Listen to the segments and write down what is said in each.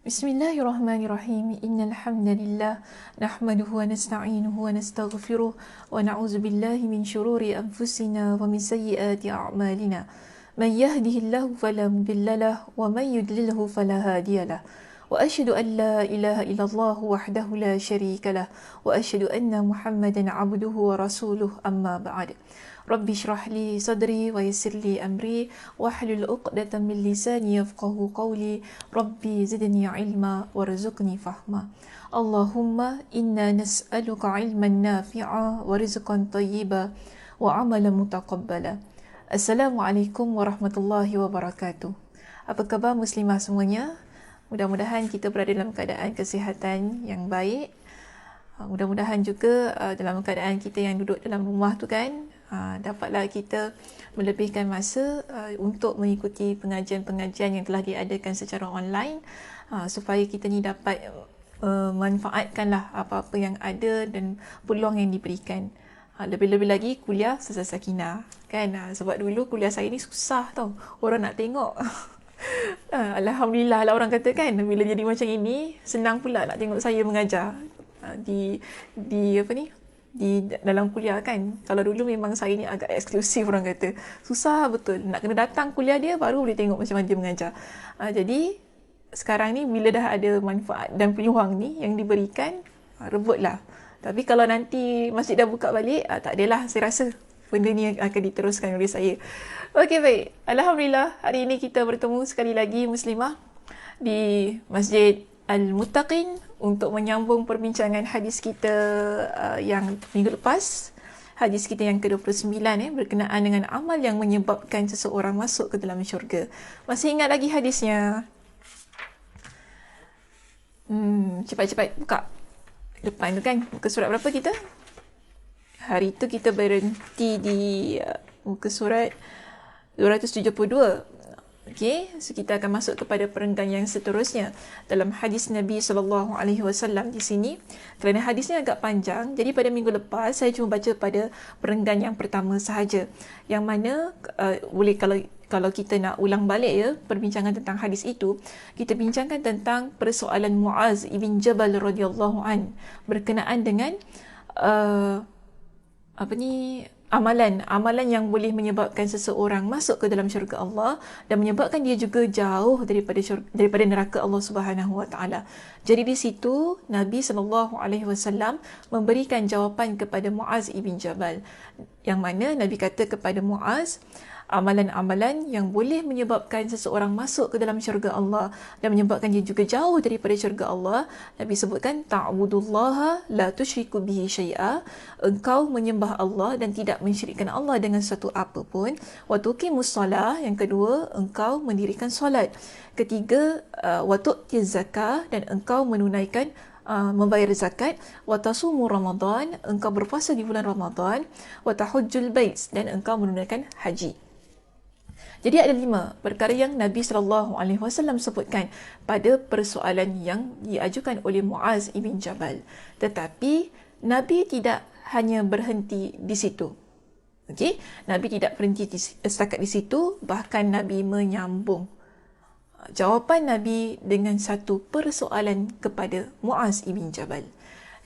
Bismillahirrahmanirrahim. Innal hamdalillah nahmaduhu wa nasta'inuhu wa nastaghfiruh wa na'udzu billahi min shururi anfusina wa min sayyiati a'malina. Man yahdihillahu fala mudilla lahu wa man yudlilhu fala hadiya lahu. Wa asyhadu an la ilaha illallah wahdahu la syarika lah wa asyhadu anna Muhammadan 'abduhu wa rasuluh amma ba'd. Rabbi shrah li sadri wa yassir li amri wahlul 'uqdatam min lisani yafqahu qawli. Rabbi zidni ilma warzuqni fahma. Allahumma inna nas'aluka ilman nafi'a wa rizqan tayyiba wa amalan mutaqabbala. Assalamualaikum warahmatullahi wabarakatuh. Apa khabar muslimah semuanya? Mudah-mudahan kita berada dalam keadaan kesihatan yang baik. Mudah-mudahan juga dalam keadaan kita yang duduk dalam rumah tu kan, dapatlah kita melebihkan masa untuk mengikuti pengajian-pengajian yang telah diadakan secara online, supaya kita ni dapat manfaatkanlah apa-apa yang ada dan peluang yang diberikan. Lebih-lebih lagi kuliah Ustazah Sakinah kan, sebab dulu kuliah saya ni susah tau, orang nak tengok. Alhamdulillah lah orang kata kan, bila jadi macam ini senang pula nak tengok saya mengajar di apa ni, di dalam kuliah kan. Kalau dulu memang saya ni agak eksklusif, orang kata susah betul, nak kena datang kuliah dia baru boleh tengok macam mana dia mengajar. Jadi sekarang ni bila dah ada manfaat dan peluang ni yang diberikan, rebutlah. Tapi kalau nanti masjid dah buka balik, tak adalah, saya rasa benda ni akan diteruskan oleh saya. Okey, baik. Alhamdulillah, hari ini kita bertemu sekali lagi muslimah di Masjid Al-Muttaqin untuk menyambung perbincangan hadis kita yang minggu lepas. Hadis kita yang ke-29 berkenaan dengan amal yang menyebabkan seseorang masuk ke dalam syurga. Masih ingat lagi hadisnya? Cepat-cepat buka depan tu kan. Muka surat berapa kita? Hari tu kita berhenti di muka surat 272. Okey, so kita akan masuk kepada perenggan yang seterusnya dalam hadis Nabi SAW di sini. Kerana hadisnya agak panjang, jadi pada minggu lepas saya cuma baca pada perenggan yang pertama sahaja. Yang mana boleh kalau kita nak ulang balik ya perbincangan tentang hadis itu, kita bincangkan tentang persoalan Muaz ibn Jabal radhiyallahu an berkenaan dengan amalan yang boleh menyebabkan seseorang masuk ke dalam syurga Allah dan menyebabkan dia juga jauh daripada neraka Allah Subhanahu wa taala. Jadi di situ Nabi SAW memberikan jawapan kepada Muaz ibn Jabal, yang mana Nabi kata kepada Muaz, amalan-amalan yang boleh menyebabkan seseorang masuk ke dalam syurga Allah dan menyebabkan dia juga jauh daripada syurga Allah. Nabi sebutkan, ta'budullaha la tusyriku bihi syai'a, engkau menyembah Allah dan tidak mensyirikkan Allah dengan sesuatu apa pun. Wa tuqimus shalah, yang kedua engkau mendirikan solat. Ketiga, wa tu'tiz zakah, dan engkau menunaikan membayar zakat. Wa tasumu Ramadan, engkau berpuasa di bulan Ramadan. Wa tahujjul bait, dan engkau menunaikan haji. Jadi ada 5 perkara yang Nabi SAW sebutkan pada persoalan yang diajukan oleh Muaz ibn Jabal. Tetapi Nabi tidak hanya berhenti di situ. Okey, Nabi tidak berhenti setakat di situ, bahkan Nabi menyambung jawapan Nabi dengan satu persoalan kepada Muaz ibn Jabal.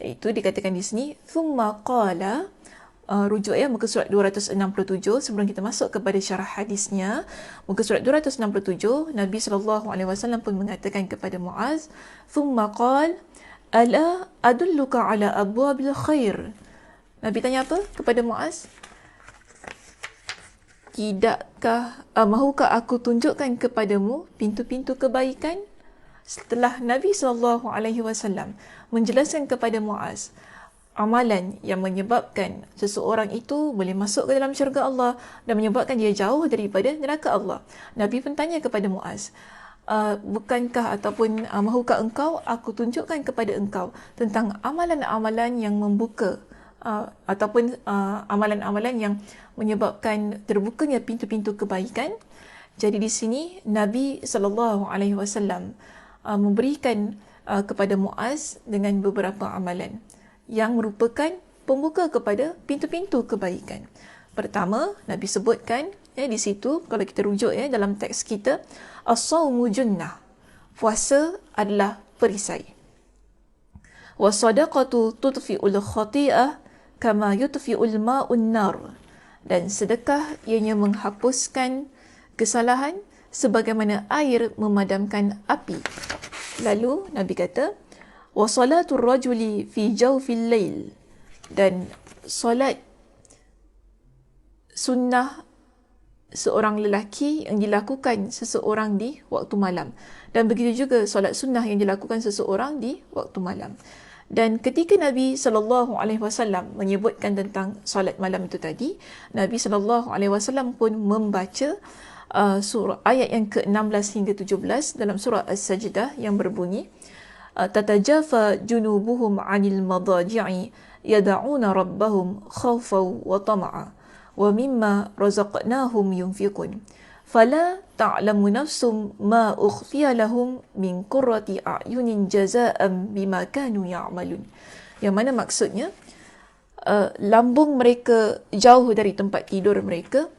Itu dikatakan di sini, thumma qala, rujuk ya muka surat 267. Sebelum kita masuk kepada syarah hadisnya, muka surat 267, Nabi SAW pun mengatakan kepada Muaz, thumma qala ala adulluka ala abwabil khair. Nabi tanya apa kepada Muaz? Tidakkah mahukah aku tunjukkan kepadamu pintu-pintu kebaikan? Setelah Nabi SAW menjelaskan kepada Muaz amalan yang menyebabkan seseorang itu boleh masuk ke dalam syurga Allah dan menyebabkan dia jauh daripada neraka Allah, Nabi pun tanya kepada Muaz, bukankah ataupun mahukah engkau aku tunjukkan kepada engkau tentang amalan-amalan yang membuka ataupun amalan-amalan yang menyebabkan terbukanya pintu-pintu kebaikan. Jadi di sini Nabi SAW memberikan kepada Muaz dengan beberapa amalan yang merupakan pembuka kepada pintu-pintu kebaikan. Pertama, Nabi sebutkan di situ, kalau kita rujuk dalam teks kita, as-sawmu junnah. Puasa adalah perisai. Wasadaqatu tudfi'ul khati'ah kama yutfi'ul ma'un nar. Dan sedekah ianya menghapuskan kesalahan sebagaimana air memadamkan api. Lalu Nabi kata, wa salatul rajuli fi jawfil lail. Dan solat sunnah seorang lelaki yang dilakukan seseorang di waktu malam. Dan begitu juga solat sunnah yang dilakukan seseorang di waktu malam. Dan ketika Nabi SAW menyebutkan tentang solat malam itu tadi, Nabi SAW pun membaca surah ayat yang ke-16 hingga 17 dalam surah As-Sajdah yang berbunyi, tatajafa junubuhum 'anil madaji'i yad'una rabbahum khawfan wa tama'a wa mimma razaqnahum yunfiqun fala ta'lamu nafsum ma ukhfiya lahum min qurrati a'yunin jazaa'an bima kanu ya'malun. Yang mana maksudnya lambung mereka jauh dari tempat tidur mereka.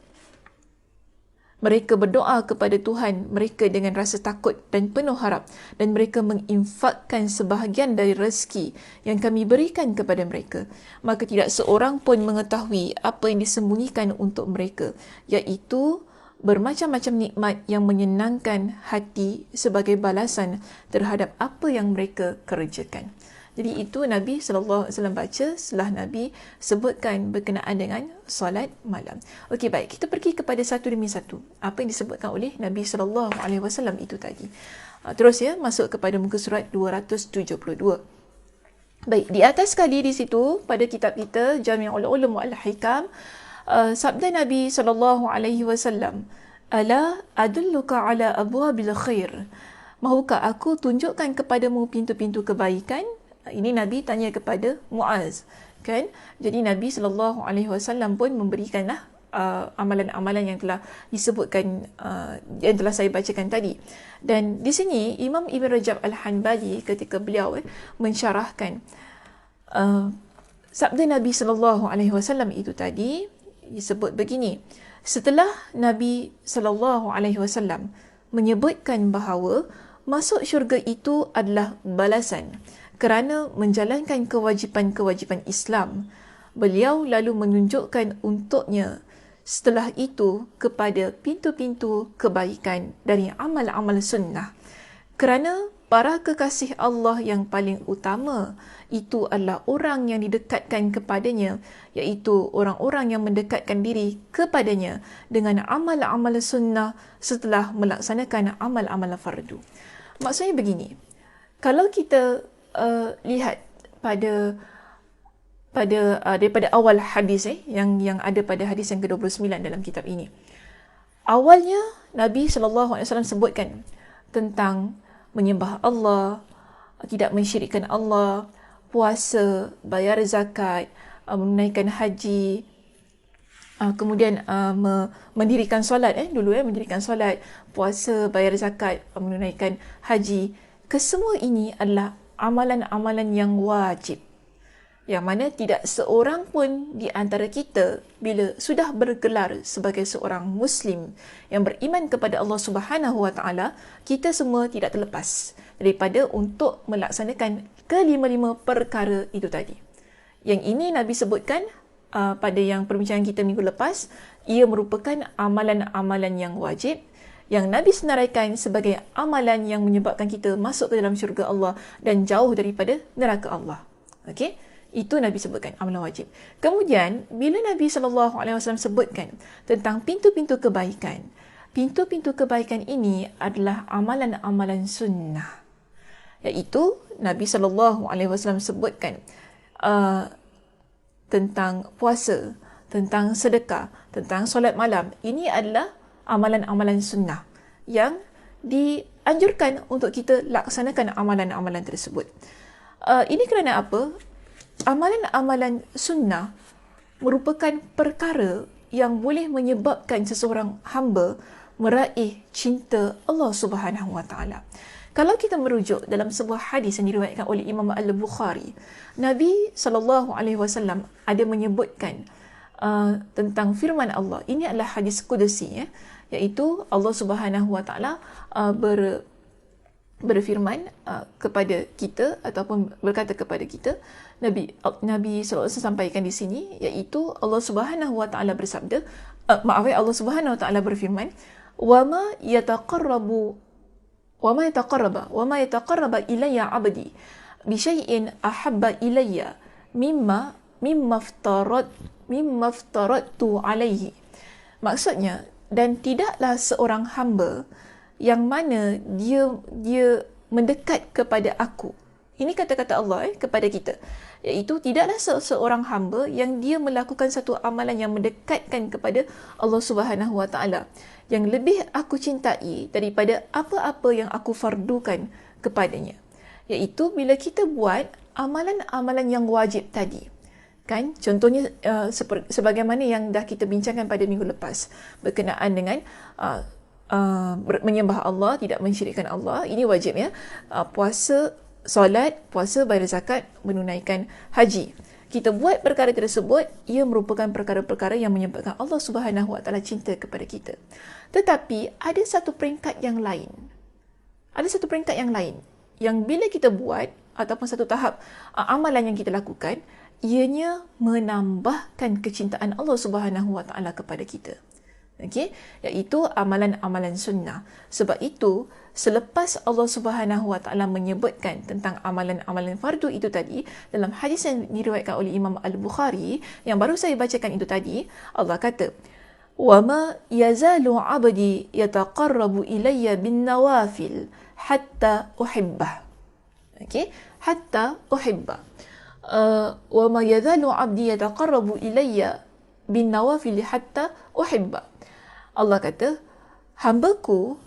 Mereka berdoa kepada Tuhan mereka dengan rasa takut dan penuh harap, dan mereka menginfakkan sebahagian dari rezeki yang kami berikan kepada mereka. Maka tidak seorang pun mengetahui apa yang disembunyikan untuk mereka, iaitu bermacam-macam nikmat yang menyenangkan hati sebagai balasan terhadap apa yang mereka kerjakan. Jadi itu Nabi SAW baca setelah Nabi sebutkan berkenaan dengan solat malam. Okey, baik. Kita pergi kepada satu demi satu. Apa yang disebutkan oleh Nabi SAW itu tadi. Terus ya, masuk kepada muka surat 272. Baik, di atas sekali di situ, pada kitab kita, Jami'ul Ulum wal Hikam, sabda Nabi SAW, Ala adulluka ala abwabil khair. Mahukah aku tunjukkan kepadamu pintu-pintu kebaikan? Ini Nabi tanya kepada Muaz, kan? Jadi Nabi SAW pun memberikanlah amalan-amalan yang telah disebutkan, yang telah saya bacakan tadi. Dan di sini Imam Ibn Rajab Al-Hanbali ketika beliau mensyarahkan sabda Nabi SAW itu tadi, disebut begini. Setelah Nabi SAW menyebutkan bahawa masuk syurga itu adalah balasan kerana menjalankan kewajipan-kewajipan Islam, beliau lalu menunjukkan untuknya setelah itu kepada pintu-pintu kebaikan dari amal-amal sunnah. Kerana para kekasih Allah yang paling utama itu adalah orang yang didekatkan kepadanya, iaitu orang-orang yang mendekatkan diri kepadanya dengan amal-amal sunnah setelah melaksanakan amal-amal fardu. Maksudnya begini, kalau kita lihat daripada awal hadis yang ada pada hadis yang ke-29 dalam kitab ini. Awalnya Nabi SAW sebutkan tentang menyembah Allah, tidak mensyirikkan Allah, puasa, bayar zakat, menunaikan haji, kemudian mendirikan solat mendirikan solat, puasa, bayar zakat, menunaikan haji. Kesemua ini adalah amalan-amalan yang wajib, yang mana tidak seorang pun di antara kita bila sudah bergelar sebagai seorang Muslim yang beriman kepada Allah Subhanahu Wa Taala, kita semua tidak terlepas daripada untuk melaksanakan kelima-lima perkara itu tadi. Yang ini Nabi sebutkan pada yang perbincangan kita minggu lepas, ia merupakan amalan-amalan yang wajib yang Nabi senaraikan sebagai amalan yang menyebabkan kita masuk ke dalam syurga Allah dan jauh daripada neraka Allah. Okey? Itu Nabi sebutkan amalan wajib. Kemudian bila Nabi SAW sebutkan tentang pintu-pintu kebaikan, pintu-pintu kebaikan ini adalah amalan-amalan sunnah, iaitu Nabi SAW sebutkan tentang puasa, tentang sedekah, tentang solat malam. Ini adalah amalan-amalan sunnah yang dianjurkan untuk kita laksanakan amalan-amalan tersebut. Ini kerana apa? Amalan-amalan sunnah merupakan perkara yang boleh menyebabkan seseorang hamba meraih cinta Allah Subhanahu Wa Taala. Kalau kita merujuk dalam sebuah hadis yang diriwayatkan oleh Imam Al-Bukhari, Nabi SAW ada menyebutkan tentang firman Allah. Ini adalah hadis kudusi, iaitu Allah Subhanahu Wa Taala berfirman kepada kita ataupun berkata kepada kita, Nabi SAW sampaikan di sini, iaitu Allah Subhanahu Wa Taala bersabda, Allah Subhanahu Wa Taala berfirman, "Wama yataqarraba ilayya 'abdi bi syai'in ahabba ilayya mimma aftaradtu alaihi." Maksudnya, dan tidaklah seorang hamba yang mana dia mendekat kepada aku. Ini kata-kata Allah kepada kita. Iaitu tidaklah seorang hamba yang dia melakukan satu amalan yang mendekatkan kepada Allah Subhanahu Wa Taala, yang lebih aku cintai daripada apa-apa yang aku fardukan kepadanya. Iaitu bila kita buat amalan-amalan yang wajib tadi. Kan? Contohnya sebagaimana yang dah kita bincangkan pada minggu lepas berkenaan dengan menyembah Allah, tidak mensyirikkan Allah, ini wajib ya. Puasa, solat, puasa, bayar zakat, menunaikan haji. Kita buat perkara tersebut, ia merupakan perkara-perkara yang menyebabkan Allah Subhanahu Wa Taala cinta kepada kita. Tetapi ada satu peringkat yang lain. Yang bila kita buat ataupun satu tahap amalan yang kita lakukan, ianya menambahkan kecintaan Allah Subhanahu Wa Taala kepada kita. Okey, iaitu amalan-amalan sunnah. Sebab itu, selepas Allah Subhanahu Wa Taala menyebutkan tentang amalan-amalan fardu itu tadi dalam hadis yang diriwayatkan oleh Imam Al-Bukhari yang baru saya bacakan itu tadi, Allah kata, "Wa ma yazalu 'abdi yataqarrabu ilayya bin nawafil hatta uhibbah." Okey, hatta uhibbah. Wa ma yazalu 'abdi yataqarrabu ilayya bin nawafil hatta uhibbah. Allah kata, hambaku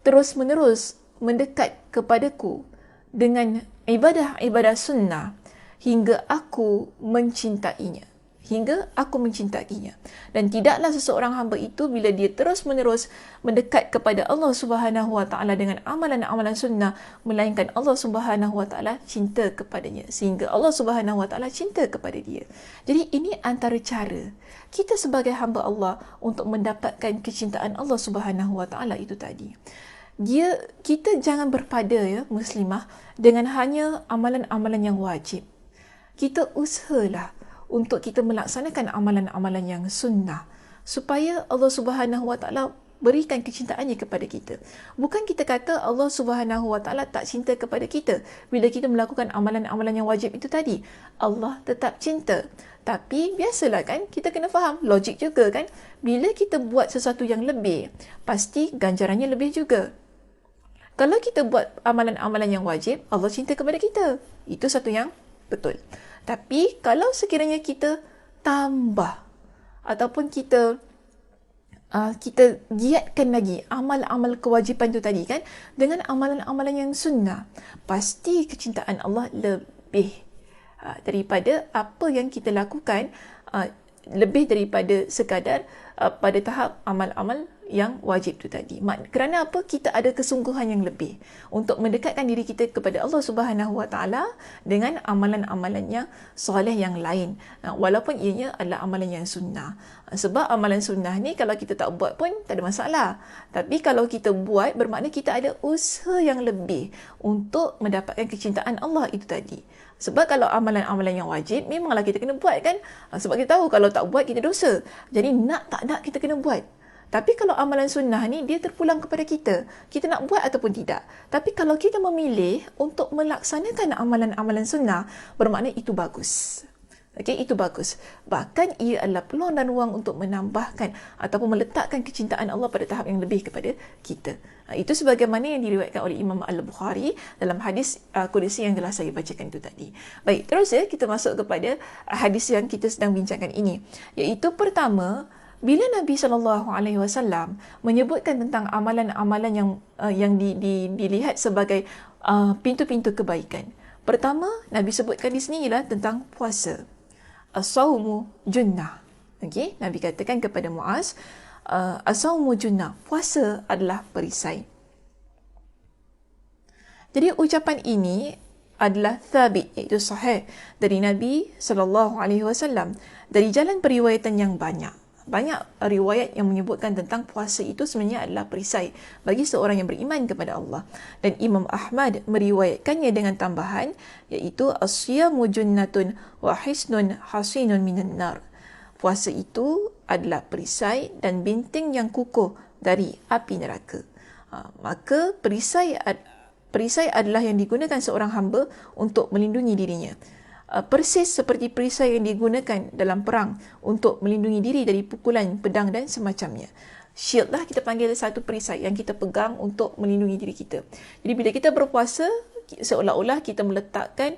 terus-menerus mendekat kepadaku dengan ibadah-ibadah sunnah hingga aku mencintainya. Dan tidaklah seseorang hamba itu bila dia terus-menerus mendekat kepada Allah Subhanahu Wa Taala dengan amalan-amalan sunnah, melainkan Allah Subhanahu Wa Taala cinta kepadanya, sehingga Allah Subhanahu Wa Taala cinta kepada dia. Jadi ini antara cara kita sebagai hamba Allah untuk mendapatkan kecintaan Allah Subhanahu Wa Taala itu tadi. Kita jangan berpada ya muslimah dengan hanya amalan-amalan yang wajib. Kita usahalah untuk kita melaksanakan amalan-amalan yang sunnah supaya Allah Subhanahu Wa Taala berikan kecintaannya kepada kita. Bukan kita kata Allah Subhanahu Wa Taala tak cinta kepada kita bila kita melakukan amalan-amalan yang wajib itu tadi. Allah tetap cinta. Tapi biasalah kan, kita kena faham logik juga kan. Bila kita buat sesuatu yang lebih, pasti ganjarannya lebih juga. Kalau kita buat amalan-amalan yang wajib, Allah cinta kepada kita. Itu satu yang betul. Tapi kalau sekiranya kita tambah ataupun kita giatkan lagi amal-amal kewajipan itu tadi kan dengan amalan-amalan yang sunnah, pasti kecintaan Allah lebih daripada apa yang kita lakukan, lebih daripada sekadar pada tahap amal-amal yang wajib itu tadi. Kerana apa? Kita ada kesungguhan yang lebih untuk mendekatkan diri kita kepada Allah Subhanahu Wa Taala dengan amalan-amalan yang soleh yang lain, walaupun ianya adalah amalan yang sunnah. Sebab amalan sunnah ni kalau kita tak buat pun tak ada masalah. Tapi kalau kita buat, bermakna kita ada usaha yang lebih untuk mendapatkan kecintaan Allah itu tadi. Sebab kalau amalan-amalan yang wajib, memanglah kita kena buat kan. Sebab kita tahu kalau tak buat kita dosa. Jadi nak tak nak kita kena buat. Tapi kalau amalan sunnah ni, dia terpulang kepada kita. Kita nak buat ataupun tidak. Tapi kalau kita memilih untuk melaksanakan amalan-amalan sunnah, bermakna itu bagus. Okey, itu bagus. Bahkan ia adalah peluang dan ruang untuk menambahkan ataupun meletakkan kecintaan Allah pada tahap yang lebih kepada kita. Itu sebagaimana yang diriwayatkan oleh Imam Al-Bukhari dalam hadis Qudsi yang telah saya bacakan itu tadi. Baik, terus ya kita masuk kepada hadis yang kita sedang bincangkan ini. Iaitu pertama, bila Nabi SAW menyebutkan tentang amalan-amalan yang dilihat sebagai pintu-pintu kebaikan. Pertama, Nabi sebutkan di sini ialah tentang puasa. As-sawmu junnah. Okey, Nabi katakan kepada Muaz, as-sawmu junnah, puasa adalah perisai. Jadi ucapan ini adalah thabit, iaitu sahih dari Nabi SAW dari jalan periwayatan yang banyak. Banyak riwayat yang menyebutkan tentang puasa itu sebenarnya adalah perisai bagi seorang yang beriman kepada Allah. Dan Imam Ahmad meriwayatkannya dengan tambahan, iaitu as-siyamu junnatun wa hisnun hasinun minan nar. Puasa itu adalah perisai dan benteng yang kukuh dari api neraka. Maka perisai adalah yang digunakan seorang hamba untuk melindungi dirinya. Persis seperti perisai yang digunakan dalam perang untuk melindungi diri dari pukulan pedang dan semacamnya. Shield lah kita panggil satu perisai yang kita pegang untuk melindungi diri kita. Jadi bila kita berpuasa, seolah-olah kita meletakkan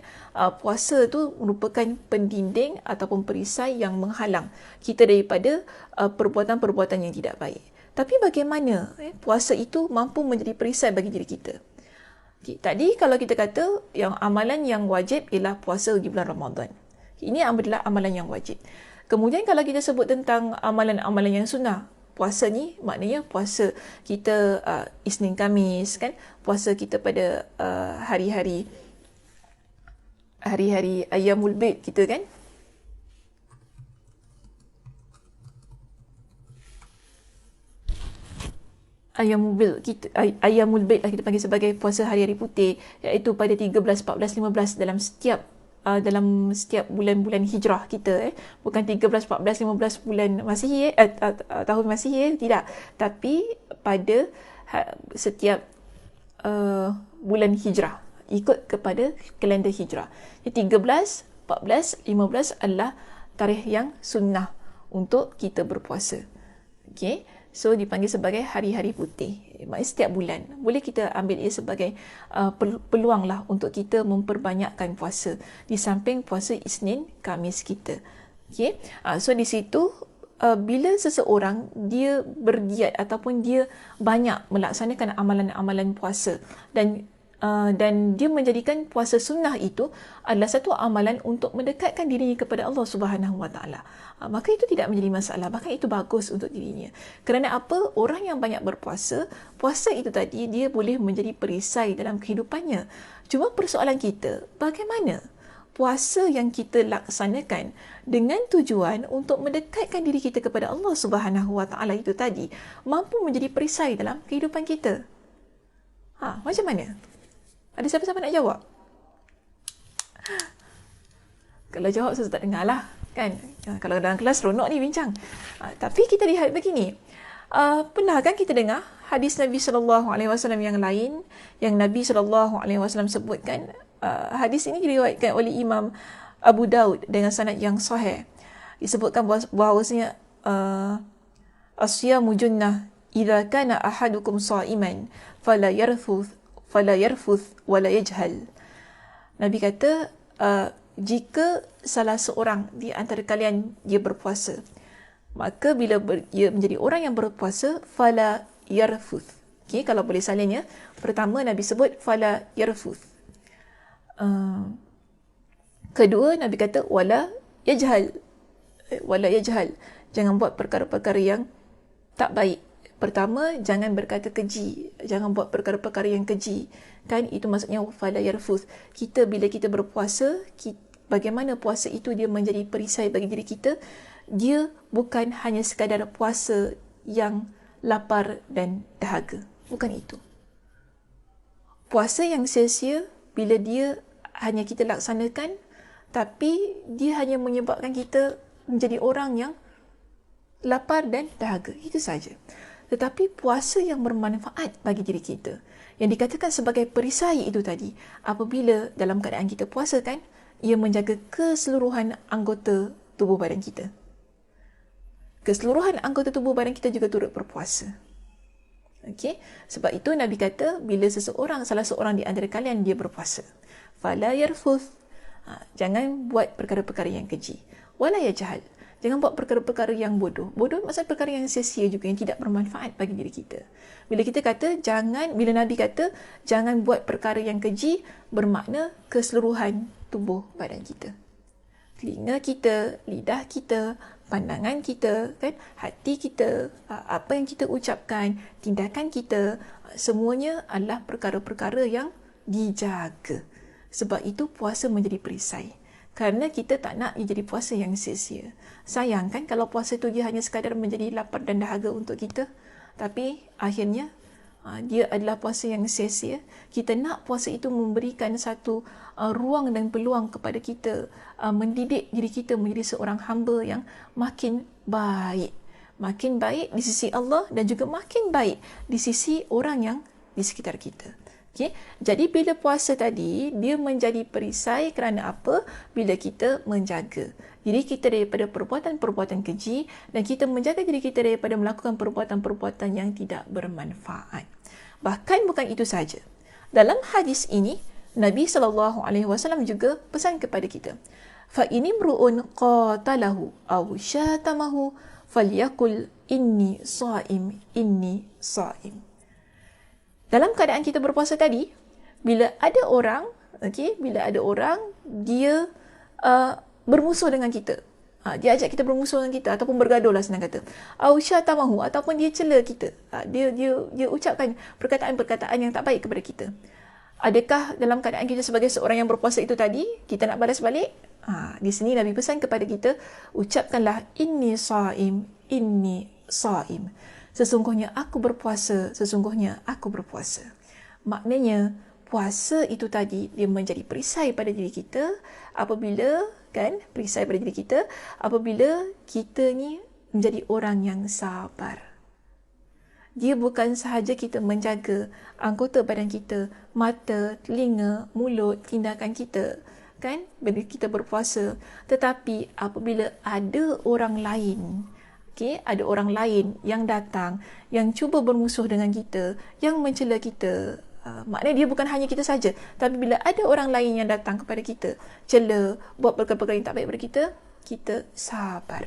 puasa tu merupakan pendinding ataupun perisai yang menghalang kita daripada perbuatan-perbuatan yang tidak baik. Tapi bagaimana puasa itu mampu menjadi perisai bagi diri kita? Tadi kalau kita kata yang amalan yang wajib ialah puasa di bulan Ramadan. Ini adalah amalan yang wajib. Kemudian kalau kita sebut tentang amalan-amalan yang sunnah, puasa ni maknanya puasa kita Isnin Khamis kan, puasa kita pada hari-hari Ayyamul Bid kita kan. Ayyamul Bid kita panggil sebagai puasa hari-hari putih, iaitu pada 13, 14, 15 dalam setiap bulan-bulan hijrah kita, bukan 13, 14, 15 bulan Masihi tahun Masihi, tidak, tapi pada setiap bulan hijrah ikut kepada kalender hijrah. Jadi 13, 14, 15 adalah tarikh yang sunnah untuk kita berpuasa. Okey. So dipanggil sebagai hari-hari putih. Maksudnya setiap bulan. Boleh kita ambil ia sebagai peluang lah untuk kita memperbanyakkan puasa. Di samping puasa Isnin, Khamis kita. Okay? So di situ, bila seseorang dia bergiat ataupun dia banyak melaksanakan amalan-amalan puasa dan dia menjadikan puasa sunnah itu adalah satu amalan untuk mendekatkan dirinya kepada Allah Subhanahu Wa Taala, maka itu tidak menjadi masalah, bahkan itu bagus untuk dirinya. Kerana apa? Orang yang banyak berpuasa, puasa itu tadi dia boleh menjadi perisai dalam kehidupannya. Cuma persoalan kita, bagaimana puasa yang kita laksanakan dengan tujuan untuk mendekatkan diri kita kepada Allah Subhanahu Wa Taala itu tadi mampu menjadi perisai dalam kehidupan kita? Macam mana? Ada siapa-siapa nak jawab? Kalau jawab saya tak dengar lah kan. Kalau dalam kelas seronok ni bincang. Tapi kita lihat begini. Pernah kan kita dengar hadis Nabi SAW yang lain yang Nabi SAW sebutkan? Hadis ini diriwayatkan oleh Imam Abu Daud dengan sanad yang sahih. Disebutkan bahawasanya as-siyamu junnah idza kana ahadukum sha'iman fala yarfuth wala yajhal. Nabi kata, jika salah seorang di antara kalian dia berpuasa, maka bila dia menjadi orang yang berpuasa, fala yarfuth. Okay, kalau boleh salinnya, pertama Nabi sebut fala yarfuth. Kedua Nabi kata wala yajhal. Jangan buat perkara-perkara yang tak baik. Pertama, jangan berkata keji, jangan buat perkara-perkara yang keji. Kan itu maksudnya fala yarfuth. Bila kita berpuasa, bagaimana puasa itu dia menjadi perisai bagi diri kita? Dia bukan hanya sekadar puasa yang lapar dan dahaga. Bukan itu. Puasa yang sia-sia bila dia hanya kita laksanakan, tapi dia hanya menyebabkan kita menjadi orang yang lapar dan dahaga. Itu saja. Tetapi puasa yang bermanfaat bagi diri kita, yang dikatakan sebagai perisai itu tadi, apabila dalam keadaan kita puasa kan, ia menjaga keseluruhan anggota tubuh badan kita. Keseluruhan anggota tubuh badan kita juga turut berpuasa. Okey, sebab itu Nabi kata bila salah seorang di antara kalian dia berpuasa, fala yarfuth, jangan buat perkara-perkara yang keji, wala yajhal, jangan buat perkara-perkara yang bodoh. Bodoh maksudnya perkara yang sia-sia juga, yang tidak bermanfaat bagi diri kita. Bila Nabi kata jangan buat perkara yang keji, bermakna keseluruhan tubuh badan kita. Telinga kita, lidah kita, pandangan kita, kan, hati kita, apa yang kita ucapkan, tindakan kita, semuanya adalah perkara-perkara yang dijaga. Sebab itu puasa menjadi perisai. Kerana kita tak nak ia jadi puasa yang sia-sia. Sayang kan kalau puasa tu dia hanya sekadar menjadi lapar dan dahaga untuk kita. Tapi akhirnya dia adalah puasa yang sia-sia. Kita nak puasa itu memberikan satu ruang dan peluang kepada kita mendidik diri kita menjadi seorang hamba yang makin baik. Makin baik di sisi Allah dan juga makin baik di sisi orang yang di sekitar kita. Okay. Jadi bila puasa tadi, dia menjadi perisai kerana apa? Bila kita menjaga diri kita daripada perbuatan-perbuatan keji dan kita menjaga diri kita daripada melakukan perbuatan-perbuatan yang tidak bermanfaat. Bahkan bukan itu saja. Dalam hadis ini, Nabi SAW juga pesan kepada kita. فَإِنِ امْرُؤٌ قَاتَلَهُ أَوْ شَاتَمَهُ فَلْيَقُلْ إِنِّي صَائِمٌ. Dalam keadaan kita berpuasa tadi, bila ada orang, bila ada orang dia bermusuh dengan kita, dia ajak kita bermusuh dengan kita ataupun bergaduh lah senang kata, au syatamahu, ataupun dia cela kita, dia ucapkan perkataan-perkataan yang tak baik kepada kita. Adakah dalam keadaan kita sebagai seorang yang berpuasa itu tadi kita nak balas balik? Di sini Nabi pesan kepada kita, ucapkanlah inni saim. Sesungguhnya aku berpuasa, sesungguhnya aku berpuasa. Maknanya puasa itu tadi dia menjadi perisai pada diri kita apabila perisai pada diri kita apabila kita ni menjadi orang yang sabar. Dia bukan sahaja kita menjaga anggota badan kita, mata, telinga, mulut, tindakan kita, bila kita berpuasa, tetapi apabila ada orang lain, ada orang lain yang datang, yang cuba bermusuh dengan kita, yang mencela kita, maknanya dia bukan hanya kita saja, tapi bila ada orang lain yang datang kepada kita, cela, buat perkara-perkara yang tak baik kepada kita, kita sabar.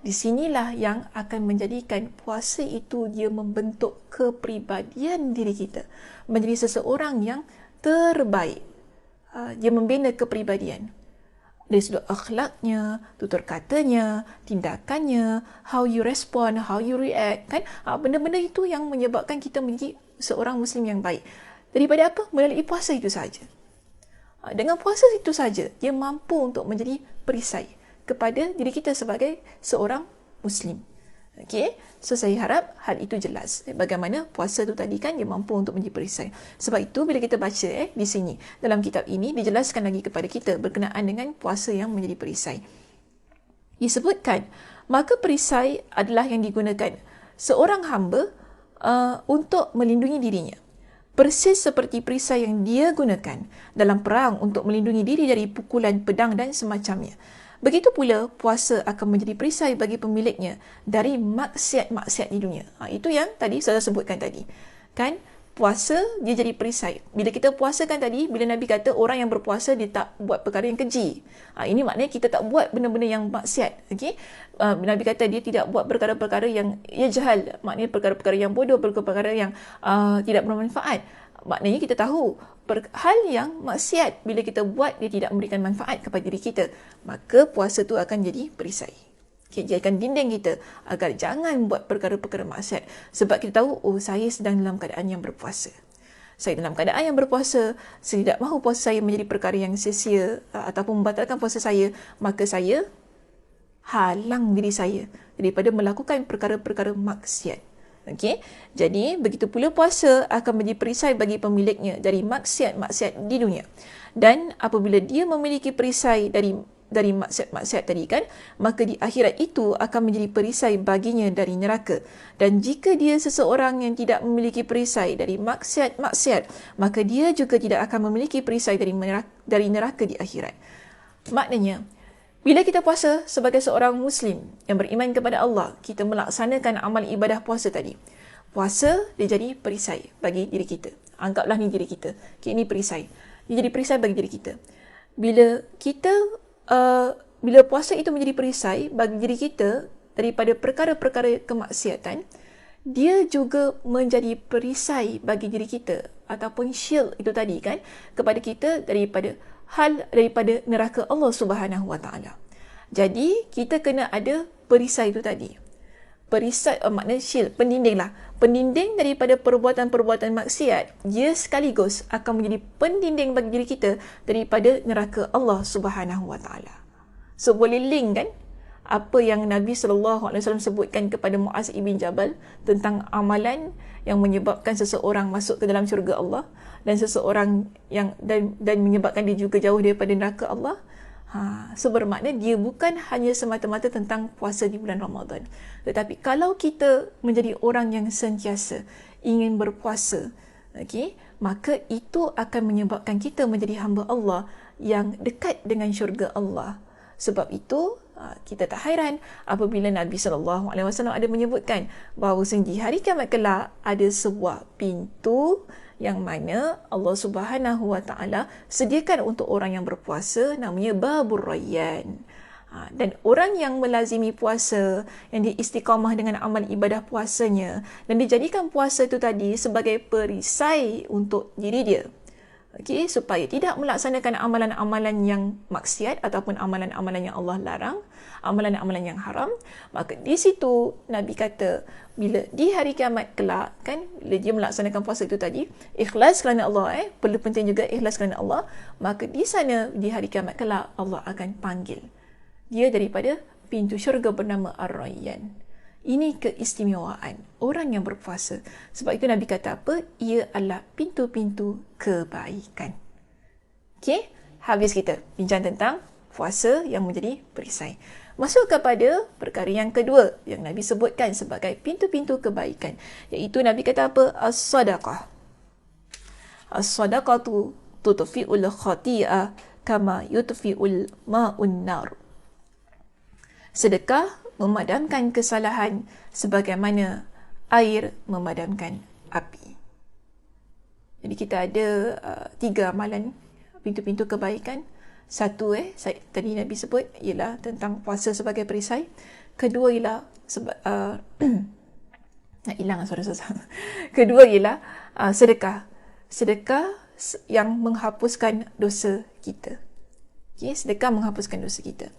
Di sinilah yang akan menjadikan puasa itu dia membentuk kepribadian diri kita menjadi seseorang yang terbaik. Dia membina kepribadian dari sudut akhlaknya, tutur katanya, tindakannya, how you respond, how you react, benda-benda itu yang menyebabkan kita menjadi seorang Muslim yang baik. Daripada apa? Melalui puasa itu saja. Dengan puasa itu saja, dia mampu untuk menjadi perisai kepada diri kita sebagai seorang Muslim. So saya harap hal itu jelas. Bagaimana puasa itu tadi dia mampu untuk menjadi perisai. Sebab itu bila kita baca di sini, dalam kitab ini dijelaskan lagi kepada kita berkenaan dengan puasa yang menjadi perisai. Disebutkan, maka perisai adalah yang digunakan seorang hamba untuk melindungi dirinya. Persis seperti perisai yang dia gunakan dalam perang untuk melindungi diri dari pukulan pedang dan semacamnya. Begitu pula puasa akan menjadi perisai bagi pemiliknya dari maksiat-maksiat di dunia. Itu yang tadi saya sebutkan tadi. Puasa dia jadi perisai. Bila kita puasakan tadi, bila Nabi kata orang yang berpuasa dia tak buat perkara yang keji. Ini maknanya kita tak buat benda-benda yang maksiat. Nabi kata dia tidak buat perkara-perkara yang jahal. Maknanya perkara-perkara yang bodoh, perkara-perkara yang tidak bermanfaat. Maknanya kita tahu hal yang maksiat bila kita buat dia tidak memberikan manfaat kepada diri kita, maka puasa tu akan jadi perisai. Jadikan dinding kita agar jangan buat perkara-perkara maksiat. Sebab kita tahu, saya sedang dalam keadaan yang berpuasa. Saya dalam keadaan yang berpuasa, saya tidak mahu puasa saya menjadi perkara yang sia-sia ataupun membatalkan puasa saya, maka saya halang diri saya daripada melakukan perkara-perkara maksiat. Jadi begitu pula puasa akan menjadi perisai bagi pemiliknya dari maksiat-maksiat di dunia. Dan apabila dia memiliki perisai dari maksiat-maksiat tadi maka di akhirat itu akan menjadi perisai baginya dari neraka. Dan jika dia seseorang yang tidak memiliki perisai dari maksiat-maksiat, maka dia juga tidak akan memiliki perisai dari neraka di akhirat. Maknanya, bila kita puasa sebagai seorang Muslim yang beriman kepada Allah, kita melaksanakan amal ibadah puasa tadi. Puasa dia jadi perisai bagi diri kita. Anggaplah ni diri kita. Ini perisai. Dia jadi perisai bagi diri kita. Bila puasa itu menjadi perisai bagi diri kita daripada perkara-perkara kemaksiatan, dia juga menjadi perisai bagi diri kita ataupun shield itu tadi kepada kita daripada neraka Allah Subhanahu Wa Taala. Jadi kita kena ada perisai itu tadi. Perisai maknanya shield, pendinding lah. pendinding daripada perbuatan-perbuatan maksiat, dia sekaligus akan menjadi pendinding bagi diri kita daripada neraka Allah Subhanahu Wa Taala. So boleh link kan apa yang Nabi SAW sebutkan kepada Muaz ibn Jabal tentang amalan yang menyebabkan seseorang masuk ke dalam syurga Allah dan seseorang yang dan menyebabkan dia juga jauh daripada neraka Allah. So bermakna dia bukan hanya semata-mata tentang puasa di bulan Ramadan. Tetapi kalau kita menjadi orang yang sentiasa ingin berpuasa, maka itu akan menyebabkan kita menjadi hamba Allah yang dekat dengan syurga Allah. Sebab itu kita tak hairan apabila Nabi SAW ada menyebutkan bahawa di hari kiamat kelak ada sebuah pintu yang mana Allah Subhanahu Wa Taala sediakan untuk orang yang berpuasa, namanya Babur Rayyan. Dan orang yang melazimi puasa, yang dia istiqamah dengan amal ibadah puasanya dan dijadikan puasa itu tadi sebagai perisai untuk diri dia, supaya tidak melaksanakan amalan-amalan yang maksiat ataupun amalan-amalan yang Allah larang, amalan-amalan yang haram, maka di situ Nabi kata bila di hari kiamat kelak kan, bila dia melaksanakan puasa itu tadi ikhlas kerana Allah, perlu penting juga ikhlas kerana Allah, maka di sana di hari kiamat kelak Allah akan panggil dia daripada pintu syurga bernama Ar-Rayyan. Ini keistimewaan orang yang berpuasa. Sebab itu Nabi kata apa? Ia adalah pintu-pintu kebaikan. Habis kita bincang tentang puasa yang menjadi perisai. Masuk kepada perkara yang kedua yang Nabi sebutkan sebagai pintu-pintu kebaikan, iaitu Nabi kata apa? As-sadaqah. As-sadaqatu tutfi'ul khati'ah kama yutfi'ul ma'un nar. Sedekah memadamkan kesalahan sebagaimana air memadamkan api. Jadi kita ada 3 amalan pintu-pintu kebaikan. Satu tadi Nabi sebut ialah tentang puasa sebagai perisai. Kedua ialah nak hilang suara susah. Kedua ialah sedekah. Sedekah yang menghapuskan dosa kita. Sedekah menghapuskan dosa kita.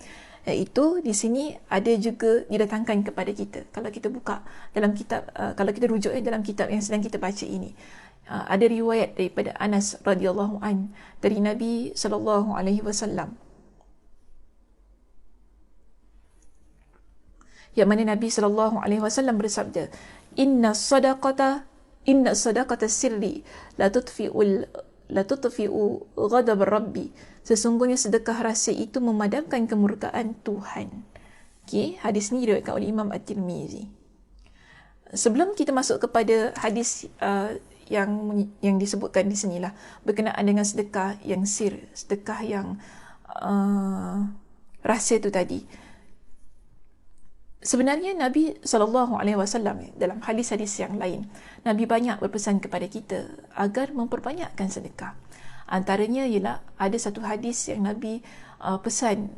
Iaitu di sini ada juga didatangkan kepada kita. Kalau kita buka dalam kitab, kalau kita rujuk dalam kitab yang sedang kita baca ini, ada riwayat daripada Anas radhiyallahu an dari Nabi sallallahu alaihi wasallam, yang mana Nabi sallallahu alaihi wasallam bersabda, inna sadaqata sirri la tutfi'u ghadab rabbi. Sesungguhnya sedekah rahsia itu memadamkan kemurkaan Tuhan. Hadis ini diriwayatkan oleh Imam At-Tirmizi. Sebelum kita masuk kepada hadis yang disebutkan di sinilah berkenaan dengan sedekah yang sedekah yang rahsia itu tadi. Sebenarnya Nabi SAW dalam hadis-hadis yang lain, Nabi banyak berpesan kepada kita agar memperbanyakkan sedekah. Antaranya ialah ada satu hadis yang Nabi pesan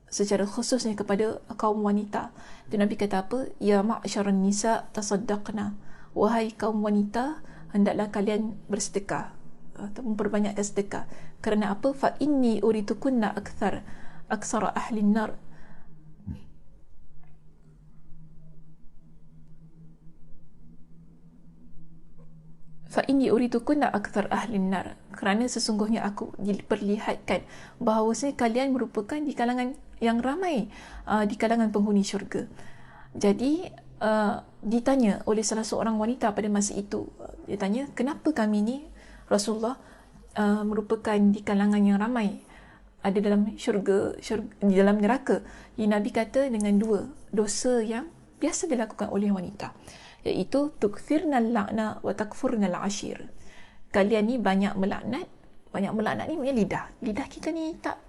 secara khususnya kepada kaum wanita. Itu Nabi kata apa? Ya ma'syaran nisa tasaddaqna. Wahai kaum wanita, hendaklah kalian bersedekah atau memperbanyakkan sedekah. Kerana apa? Fa inni uritukunna aktsara ahli nar. Fa inni uritukunna aktsar ahli nar. Kerana sesungguhnya aku diperlihatkan bahawasanya kalian merupakan di kalangan yang ramai, di kalangan penghuni syurga. Jadi ditanya oleh salah seorang wanita pada masa itu, dia tanya, kenapa kami ni Rasulullah merupakan di kalangan yang ramai ada dalam syurga, di dalam neraka? Nabi kata dengan 2 dosa yang biasa dilakukan oleh wanita, iaitu tukthirnal la'na wa takfurnal ashir. Kalian ni banyak melaknat ni punya lidah kita ni tak,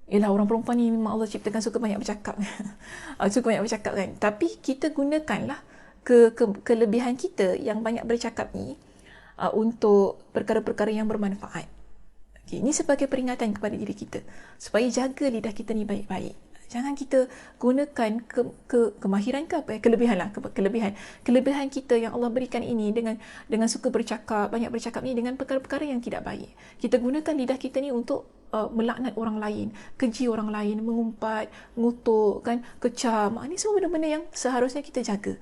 ialah orang perempuan ni memang Allah ciptakan suka banyak bercakap. Suka banyak bercakap kan. Tapi kita gunakanlah kelebihan kita yang banyak bercakap ni untuk perkara-perkara yang bermanfaat. Ini sebagai peringatan kepada diri kita supaya jaga lidah kita ni baik-baik. Jangan kita gunakan kemahiran kelebihan kita yang Allah berikan ini dengan suka bercakap, banyak bercakap ni dengan perkara-perkara yang tidak baik. Kita gunakan lidah kita ni untuk melaknat orang lain, keji orang lain, mengumpat, ngutuk kan, kecam. Ini semua benda-benda yang seharusnya kita jaga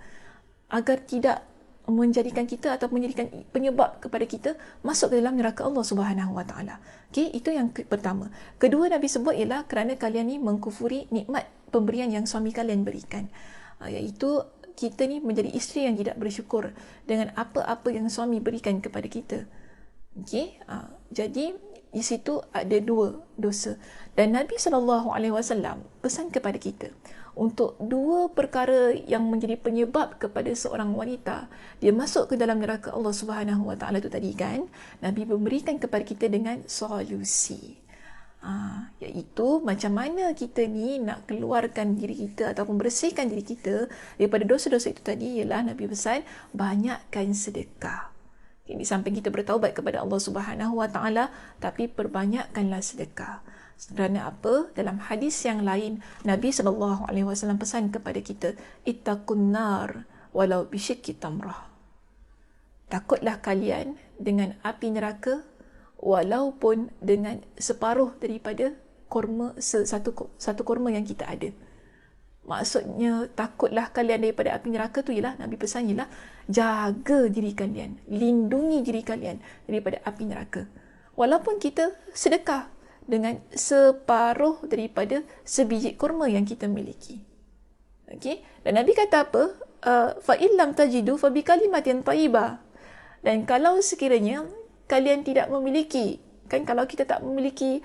agar tidak menjadikan kita atau menjadikan penyebab kepada kita masuk ke dalam neraka Allah Subhanahu Wa Taala. Okey, itu yang pertama. Kedua Nabi sebut ialah kerana kalian ni mengkufuri nikmat pemberian yang suami kalian berikan. Iaitu kita ni menjadi isteri yang tidak bersyukur dengan apa-apa yang suami berikan kepada kita. Okey, jadi di situ ada dua dosa. Dan Nabi SAW pesan kepada kita untuk dua perkara yang menjadi penyebab kepada seorang wanita dia masuk ke dalam neraka Allah Subhanahu Wa Taala itu tadi kan, Nabi memberikan kepada kita dengan solusi. Iaitu macam mana kita ni nak keluarkan diri kita ataupun bersihkan diri kita daripada dosa-dosa itu tadi, ialah Nabi pesan banyakkan sedekah. Di samping kita bertaubat kepada Allah Subhanahu Wa Taala, tapi perbanyakkanlah sedekah. Kerana apa? Dalam hadis yang lain, Nabi SAW pesan kepada kita, ittaqun nar walau bisyikki tamrah. Takutlah kalian dengan api neraka walaupun dengan separuh daripada kurma, satu kurma yang kita ada. Maksudnya takutlah kalian daripada api neraka tu ialah Nabi pesan ialah jaga diri kalian, lindungi diri kalian daripada api neraka. Walaupun kita sedekah dengan separuh daripada sebiji kurma yang kita miliki. Okey? Dan Nabi kata apa? Fa illam tajidu fa bi kalimatin thayyibah. Dan kalau sekiranya kalian tidak memiliki, kan kalau kita tak memiliki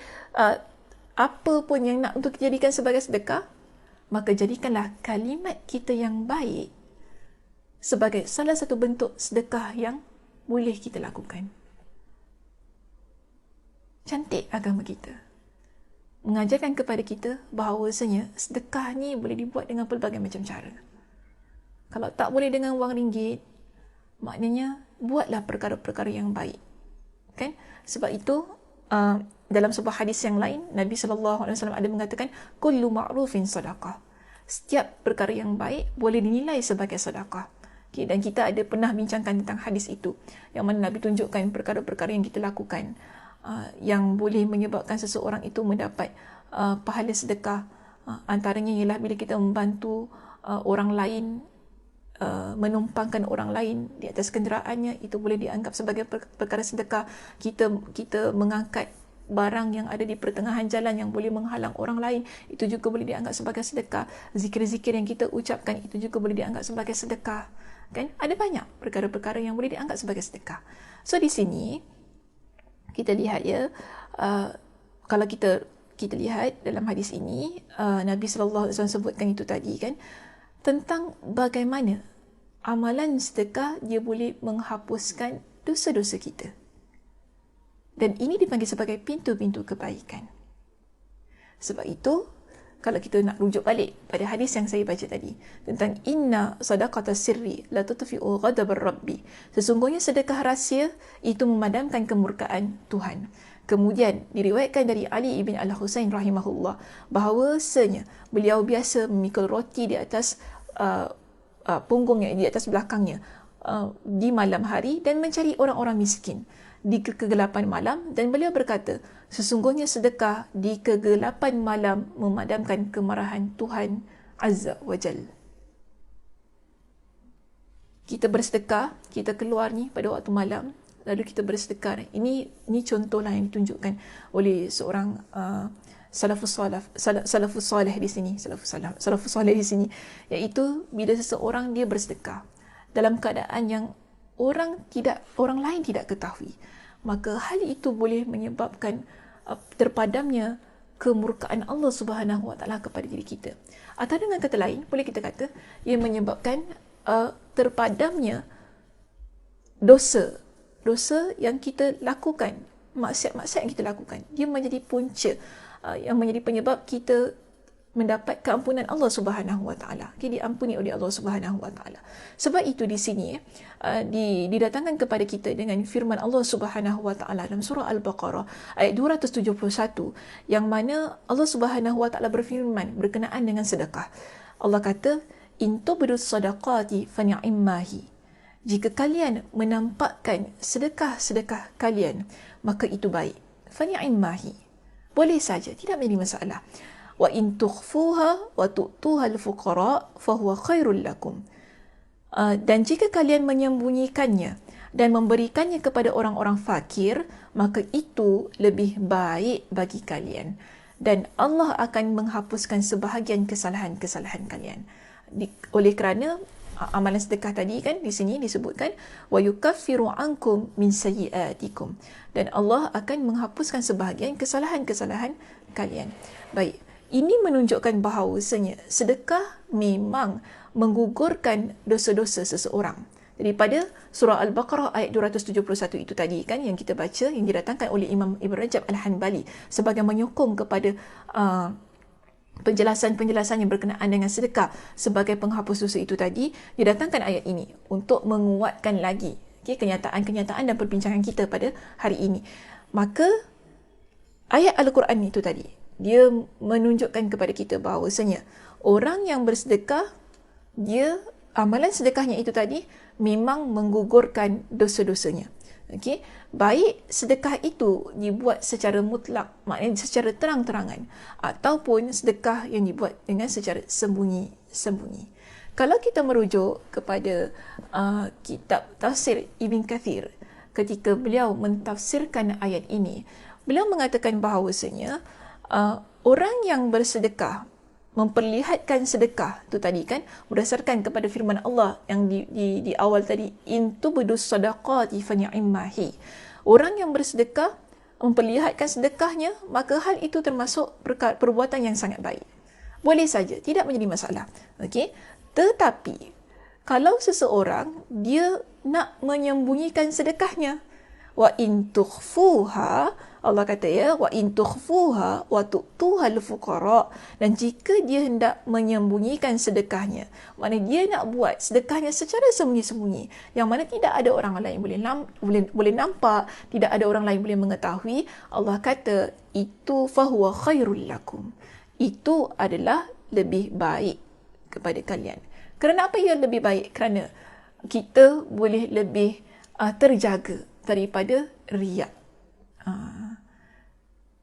apa pun yang nak untuk dijadikan sebagai sedekah, maka jadikanlah kalimat kita yang baik sebagai salah satu bentuk sedekah yang boleh kita lakukan. Cantik agama kita. Mengajarkan kepada kita bahawasanya sedekah ni boleh dibuat dengan pelbagai macam cara. Kalau tak boleh dengan wang ringgit, maknanya buatlah perkara-perkara yang baik. Kan? Sebab itu dalam sebuah hadis yang lain, Nabi SAW ada mengatakan kullu ma'rufin sadaqah. Setiap perkara yang baik boleh dinilai sebagai sedekah. Okay, dan kita ada pernah bincangkan tentang hadis itu, yang mana Nabi tunjukkan perkara-perkara yang kita lakukan yang boleh menyebabkan seseorang itu mendapat pahala sedekah. Antaranya ialah bila kita membantu orang lain, menumpangkan orang lain di atas kenderaannya, itu boleh dianggap sebagai perkara sedekah. Kita mengangkat barang yang ada di pertengahan jalan yang boleh menghalang orang lain, itu juga boleh dianggap sebagai sedekah. Zikir-zikir yang kita ucapkan, itu juga boleh dianggap sebagai sedekah. Kan? Ada banyak perkara-perkara yang boleh dianggap sebagai sedekah. So di sini kita lihat ya, kalau kita lihat dalam hadis ini, Nabi SAW sebutkan itu tadi kan, tentang bagaimana amalan sedekah dia boleh menghapuskan dosa-dosa kita. Dan ini dipanggil sebagai pintu-pintu kebaikan. Sebab itu, kalau kita nak rujuk balik pada hadis yang saya baca tadi, tentang inna sadaqata sirri la tutfi'u ghadabar rabbi. Sesungguhnya sedekah rahsia itu memadamkan kemurkaan Tuhan. Kemudian diriwayatkan dari Ali ibn Al-Husain rahimahullah bahawasanya beliau biasa memikul roti di atas punggungnya, di atas belakangnya di malam hari dan mencari orang-orang miskin di kegelapan malam, dan beliau berkata, sesungguhnya sedekah di kegelapan malam memadamkan kemarahan Tuhan Azza wa Jal. Kita bersedekah, kita keluar ni pada waktu malam, lalu kita bersedekah. Ini contohlah yang ditunjukkan oleh seorang salafus salih di sini, salafus salih di sini, iaitu bila seseorang dia bersedekah dalam keadaan yang orang lain tidak ketahui, maka hal itu boleh menyebabkan terpadamnya kemurkaan Allah Subhanahu Wa Taala kepada diri kita. Atau dengan kata lain, boleh kita kata ia menyebabkan terpadamnya dosa yang kita lakukan, maksiat-maksiat yang kita lakukan. Dia menjadi punca yang menjadi penyebab kita mendapat keampunan Allah Subhanahu Wa Taala. Okay, diampuni oleh Allah Subhanahu Wa Taala. Sebab itu di sini didatangkan kepada kita dengan firman Allah Subhanahu Wa Taala dalam surah Al-Baqarah ayat 271, yang mana Allah Subhanahu Wa Taala berfirman berkenaan dengan sedekah. Allah kata, in tubdu sadaqati fa ni'mahi. Jika kalian menampakkan sedekah-sedekah kalian, maka itu baik. Fa ni'mahi. Boleh saja, tidak menjadi masalah. Wa in tukhfuha wa tu'tuha al-fuqara fa huwa khairul lakum. Dan jika kalian menyembunyikannya dan memberikannya kepada orang-orang fakir, maka itu lebih baik bagi kalian. Dan Allah akan menghapuskan sebahagian kesalahan-kesalahan kalian. Oleh kerana amalan sedekah tadi kan di sini disebutkan wa yukaffiru ankum min sayyiatikum, dan Allah akan menghapuskan sebahagian kesalahan-kesalahan kalian. Baik, ini menunjukkan bahawasanya sedekah memang menggugurkan dosa-dosa seseorang. Daripada surah Al-Baqarah ayat 271 itu tadi kan yang kita baca, yang didatangkan oleh Imam Ibn Rajab Al-Hanbali sebagai menyokong kepada penjelasan-penjelasan yang berkenaan dengan sedekah sebagai penghapus dosa itu tadi, didatangkan ayat ini untuk menguatkan lagi kenyataan-kenyataan dan perbincangan kita pada hari ini. Maka ayat Al-Quran itu tadi, dia menunjukkan kepada kita bahawasanya orang yang bersedekah, dia amalan sedekahnya itu tadi memang menggugurkan dosa-dosanya. Okey, baik sedekah itu dibuat secara mutlak, maknanya secara terang-terangan, ataupun sedekah yang dibuat dengan secara sembunyi-sembunyi. Kalau kita merujuk kepada kitab tafsir Ibn Kathir, ketika beliau mentafsirkan ayat ini, beliau mengatakan bahawasanya orang yang bersedekah, memperlihatkan sedekah tu tadi kan, berdasarkan kepada firman Allah yang di awal tadi, in tubdus sadaqati fa ni'mahi. Orang yang bersedekah memperlihatkan sedekahnya, maka hal itu termasuk perbuatan yang sangat baik. Boleh saja, tidak menjadi masalah. Okey, tetapi kalau seseorang dia nak menyembunyikan sedekahnya, wa in tukhfuha, Allah kata wa in tukhfuha wa tu'tuha al-fuqara, dan jika dia hendak menyembunyikan sedekahnya, maknanya dia nak buat sedekahnya secara sembunyi-sembunyi, yang mana tidak ada orang lain boleh nampak, tidak ada orang lain boleh mengetahui, Allah kata itu fahuwa khairul lakum, itu adalah lebih baik kepada kalian. Kerana apa ia lebih baik? Kerana kita boleh lebih terjaga daripada riak.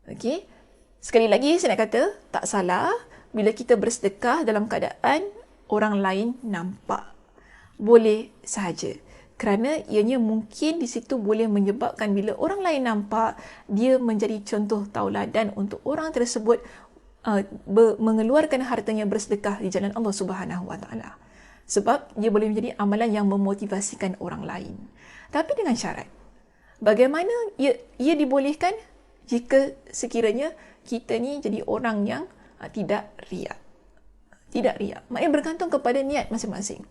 Okey. Sekali lagi saya nak kata, tak salah bila kita bersedekah dalam keadaan orang lain nampak. Boleh sahaja. Kerana ianya mungkin di situ boleh menyebabkan bila orang lain nampak, dia menjadi contoh tauladan untuk orang tersebut mengeluarkan hartanya bersedekah di jalan Allah Subhanahu Wa Taala. Sebab dia boleh menjadi amalan yang memotivasikan orang lain. Tapi dengan syarat. Bagaimana ia dibolehkan? Jika sekiranya kita ni jadi orang yang tidak riak. Tidak riak. Maknanya bergantung kepada niat masing-masing.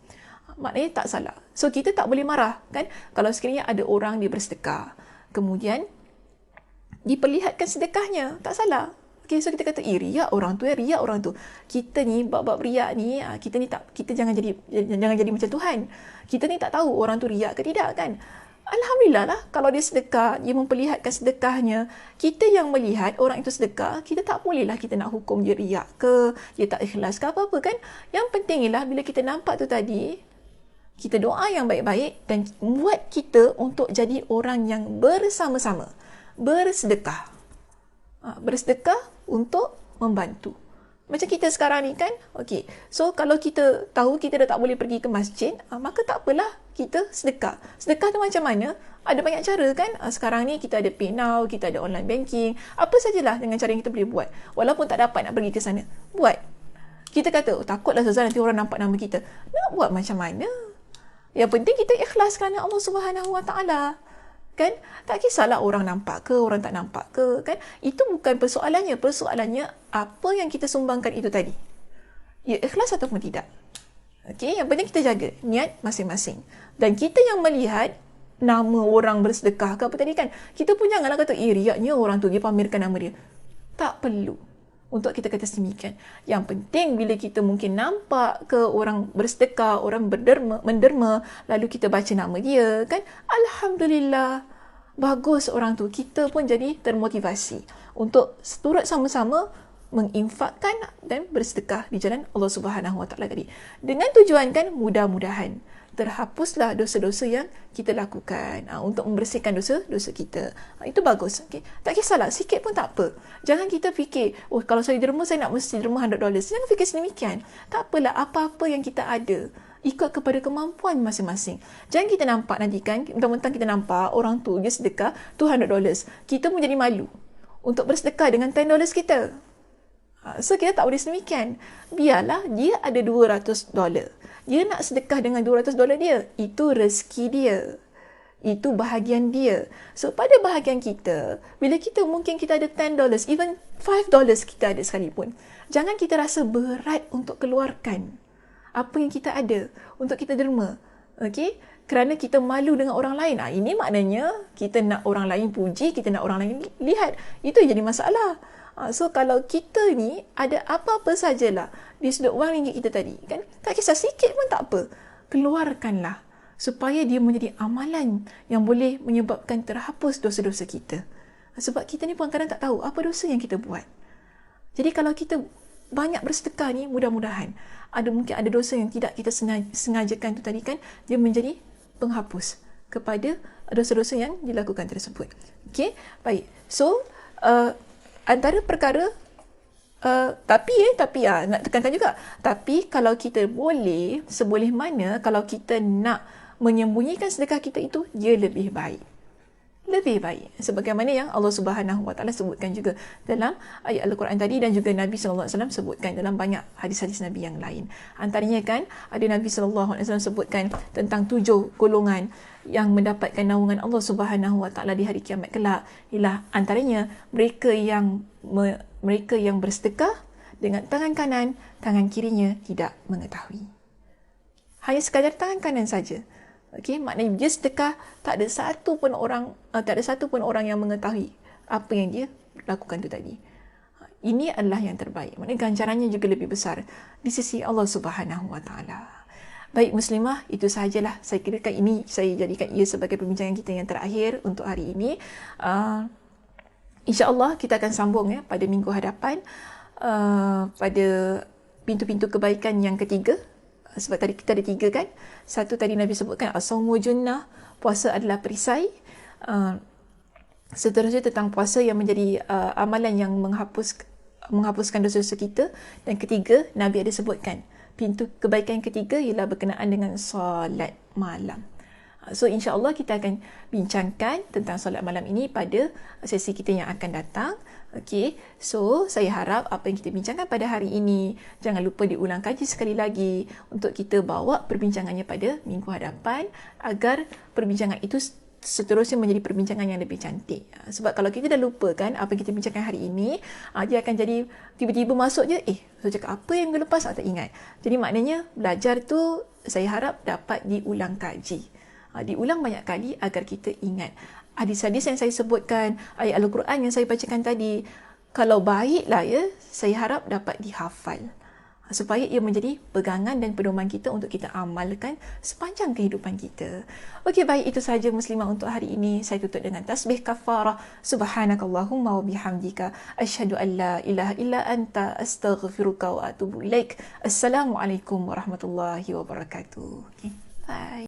Maknanya tak salah. So kita tak boleh marah kan? Kalau sekiranya ada orang dia bersedekah, kemudian diperlihatkan sedekahnya, tak salah. Okay, so kita kata, riak orang tu, riak orang tu. Kita ni, bab-bab riak ni, kita jangan jadi macam Tuhan. Kita ni tak tahu orang tu riak ke tidak kan? Alhamdulillah lah, kalau dia sedekah, dia memperlihatkan sedekahnya, kita yang melihat orang itu sedekah, kita tak bolehlah kita nak hukum dia riak ke, dia tak ikhlas ke apa-apa kan. Yang penting ialah bila kita nampak tu tadi, kita doa yang baik-baik dan buat kita untuk jadi orang yang bersama-sama, bersedekah. Bersedekah untuk membantu. Macam kita sekarang ni kan, okey. So kalau kita tahu kita dah tak boleh pergi ke masjid, maka tak apalah, kita sedekah. Sedekah tu macam mana? Ada banyak cara kan? Sekarang ni kita ada PayNow, kita ada online banking, apa sajalah dengan cara yang kita boleh buat. Walaupun tak dapat nak pergi ke sana, buat. Kita kata, takutlah Ustazah nanti orang nampak nama kita. Nak buat macam mana? Yang penting kita ikhlas kerana Allah Subhanahu Wa Taala. Kan? Tak kisahlah orang nampak ke, orang tak nampak ke, kan? Itu bukan persoalannya. Persoalannya, apa yang kita sumbangkan itu tadi. Ya, ikhlas ataupun tidak. Okey, yang penting kita jaga niat masing-masing. Dan kita yang melihat nama orang bersedekah ke apa tadi kan, kita pun janganlah kata, riaknya orang tu, dia pamerkan nama dia. Tak perlu untuk kita kata sedemikian. Yang penting bila kita mungkin nampak ke orang bersedekah, orang menderma, lalu kita baca nama dia kan, Alhamdulillah, bagus orang tu, kita pun jadi termotivasi untuk turut sama-sama menginfakkan dan bersedekah di jalan Allah Subhanahu Wa Taala tadi. Dengan tujuan kan mudah-mudahan terhapuslah dosa-dosa yang kita lakukan untuk membersihkan dosa-dosa kita. Itu bagus. Okay? Tak kisahlah, sikit pun tak apa. Jangan kita fikir, kalau saya derma, saya nak mesti derma $100. Jangan fikir sedemikian. Tak apalah, apa-apa yang kita ada. Ikut kepada kemampuan masing-masing. Jangan kita nampak nanti kan, mentang-mentang kita nampak orang tu dia sedekah $200. Kita pun jadi malu untuk bersedekah dengan $10 kita. So kita tak boleh sedemikian. Biarlah dia ada $200. Dia nak sedekah dengan $200 dia. Itu rezeki dia. Itu bahagian dia. So pada bahagian kita, bila kita mungkin kita ada $10, even $5 kita ada sekalipun, jangan kita rasa berat untuk keluarkan apa yang kita ada untuk kita derma. Okey? Kerana kita malu dengan orang lain. Ini maknanya kita nak orang lain puji, kita nak orang lain lihat. Itu yang jadi masalah. So kalau kita ni ada apa-apa sajalah di sudut wang ringgit kita tadi, kan? Tak kisah sikit pun tak apa. Keluarkanlah supaya dia menjadi amalan yang boleh menyebabkan terhapus dosa-dosa kita. Sebab kita ni pun kadang tak tahu apa dosa yang kita buat. Jadi kalau kita banyak bersedekah ni, mudah-mudahan mungkin ada dosa yang tidak kita sengajakan tu tadi kan, dia menjadi penghapus kepada dosa-dosa yang dilakukan tersebut. Okey, baik. So antara perkara tapi nak tekankan juga, tapi kalau kita boleh, seboleh mana kalau kita nak menyembunyikan sedekah kita itu, dia lebih baik. Lebih baik. Sebagaimana yang Allah Subhanahu Wa Taala sebutkan juga dalam ayat Al-Quran tadi, dan juga Nabi SAW sebutkan dalam banyak hadis-hadis Nabi yang lain. Antaranya kan, ada Nabi SAW sebutkan tentang 7 golongan yang mendapatkan naungan Allah Subhanahu Wa Taala di hari kiamat kelak. Ialah antaranya mereka yang bersedekah dengan tangan kanan, tangan kirinya tidak mengetahui. Hanya sekadar tangan kanan saja. Okey, maknanya dia sedekah, tak ada satu pun orang yang mengetahui apa yang dia lakukan tu tadi. Ini adalah yang terbaik. Maknanya ganjarannya juga lebih besar di sisi Allah Subhanahu Wa Taala. Baik muslimah, itu sahajalah. Saya kirakan ini, saya jadikan ia sebagai perbincangan kita yang terakhir untuk hari ini. InsyaAllah kita akan sambung pada minggu hadapan pada pintu-pintu kebaikan yang ketiga. Sebab tadi kita ada 3 kan. Satu tadi Nabi sebutkan as-sawmu junnah, puasa adalah perisai. Seterusnya tentang puasa yang menjadi amalan yang menghapuskan dosa-dosa kita. Dan ketiga, Nabi ada sebutkan pintu kebaikan yang ketiga ialah berkenaan dengan solat malam. So insya-Allah kita akan bincangkan tentang solat malam ini pada sesi kita yang akan datang. Okey. So saya harap apa yang kita bincangkan pada hari ini jangan lupa diulang kaji sekali lagi untuk kita bawa perbincangannya pada minggu hadapan agar perbincangan itu seterusnya menjadi perbincangan yang lebih cantik. Sebab kalau kita dah lupa kan apa yang kita bincangkan hari ini, dia akan jadi tiba-tiba masuk je, saya cakap apa yang minggu lepas tak ingat. Jadi maknanya belajar tu saya harap dapat diulang kaji. Diulang banyak kali agar kita ingat. Hadis-hadis yang saya sebutkan, ayat Al-Quran yang saya bacakan tadi, kalau baiklah saya harap dapat dihafal. Supaya ia menjadi pegangan dan pedoman kita untuk kita amalkan sepanjang kehidupan kita. Okey, baik, itu sahaja muslimah untuk hari ini. Saya tutup dengan tasbih kafarah. Subhanakallahumma wa bihamdika asyhadu an la ilaha illa anta astaghfiruka wa atubu ilaik. Assalamualaikum warahmatullahi wabarakatuh. Okay, bye.